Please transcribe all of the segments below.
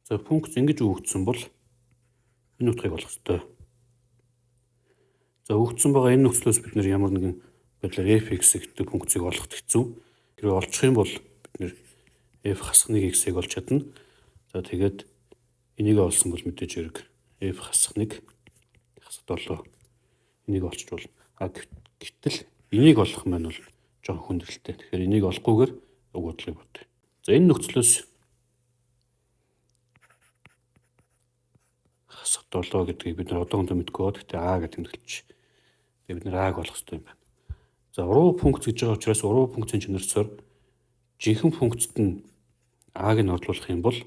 За функц ингэж өгөгдсөн бол энэ утгыг олох ёстой. За өгөгдсөн байгаа энэ нөхцлөөс бид нэр ямар нэгэн байдлаар f(x) гэдэг функцийг олоход хэцүү. Хэрвээ олчих юм бол бид нэр f хасах 1x-ийг олж чадна. За тэгээд энийг олсон бол мэдээж хэрэг f хасах 1 хасах 7 энийг олчих бол гэтэл энийг олох маань бол жоохон хүндрэлтэй. Тэгэхээр энийг олохгүйгээр уг бодлогыг бодъё. За энэ нөхцлөөс хасах 7 гэдгийг бид нар одоохондоо мэдгүй бод. Гэтэ а гэдэг тэмдэглэж. Тэгээд бид нар ааг олох хэрэгтэй юм байна. За уруу функц гэж байгаа учраас уруу функцийн чинэрсээр жинхэнэ функцэд нь ааг нь орлуулах юм бол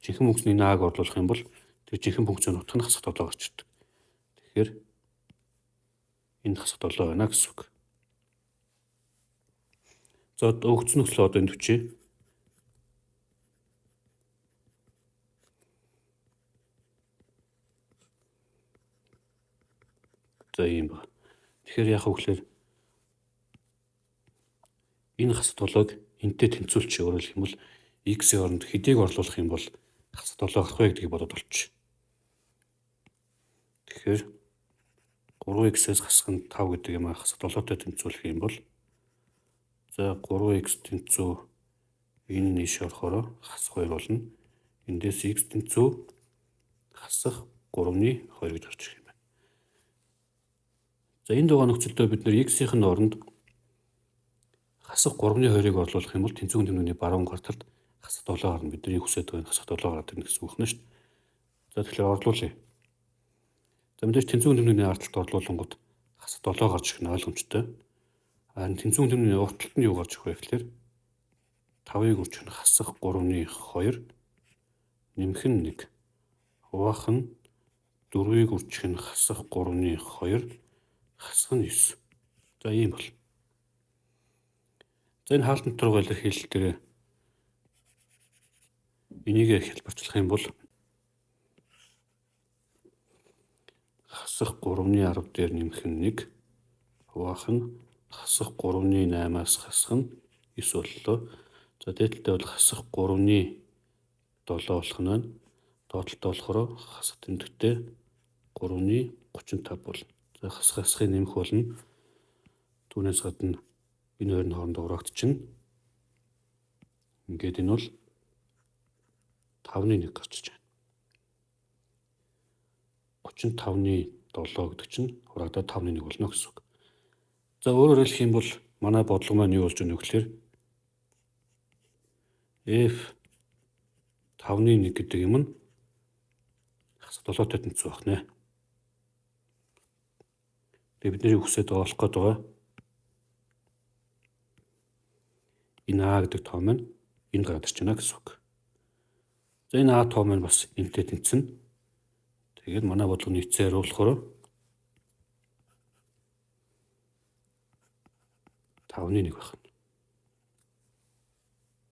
жинхэнэ функцийн ааг орлуулах юм бол тэр жинхэнэ функцийн утга нь хасах 7 гарч ирдэг. Тэгэхээр энэ хасах 7 байна гэсэн үг. За өгөгдсөн нөхцөл одоо энд хүчээ. За ийм ба. Тэгэхээр яах вэ гэхээр энэ хасах 7-ыг энтэй тэнцвүүлчих. Өөрөөр хэлэх юм бол x-ийн оронд хэдийг орлуулах юм бол хасах 7 гарах вэ гэдгийг бодоод олчих. Тэгэхээр 3x-ээс хасах нь 5 гэдэг юм хасах 7-той тэнцвүүлэх юм бол за 3x тэнцүү энэ нийш орохоор хасах 2 болно. Эндээс x тэнцүү хасах 3-ны 2 гэж гарч ирэх юм байна. За энэ дугаар нөхцөлдөө бид нэр x-ийн оронд хасах 3-ны 2-ыг орлуулах юм бол тэнцвүүн тэмдэгний баруун гарталд хасах 7 гарна. Бидний хүсэж байгаа хасах 7 гараад ирнэ гэсэн үг нь шүү дээ. За тэгэхээр орлуулъя. За мэдээж тэнцвүүн тэмдэгний ард талд орлуулангууд хасах 7 гарч ирэх нь ойлгомжтой. Харин тэнцвүүн тэмдэгний урт талд нь юу гарч ирэх вэ гэхээр 5-ыг үржих нь хасах 3-ны 2 нэмэх нь 1 хуваах нь 4-ыг үржих нь хасах 3-ны 2 хасах нь 9. За ийм бол. За энэ хаалтан турга илэрхийлэл дээр энийг хэлбэрчлэх юм бол хасах 3-ны 10 дээр нэмэх нь 1 хуваах нь хасах 3-ны 8-аас хасах нь 9 боллоо. За дээдлээ бол хасах 3-ны 7 болох нь доотлолтой болохоор хасах тэмдэгтээ 3-ны 35 болно. За хасахын нэмэх болно. Түүнээс гадна энэ хоёрын хоорондоо урагдчихна. Ингээд энэ бол 5-ны 1 гарч иж байна. 35-ны 7 гэдэг чинь урагдаад 5-ны 1 болно гэсэн үг. За өөрөөр хэлэх юм бол манай бодлого маань юу болж байна вэ гэхээр f 5-ны 1 гэдэг юм нь хасах 7-той тэнцүү байх нэ. Тэгээд бидний хүсэж байгаа олох гээд байгаа энэ а гэдэг тоо маань энд гараад ирж байна гэсэн үг. За энэ а тоо маань бас энтэй тэнцэнэ. Тэгээд манай бодлого нийцээр харуулахаар 5-ны 1 байх.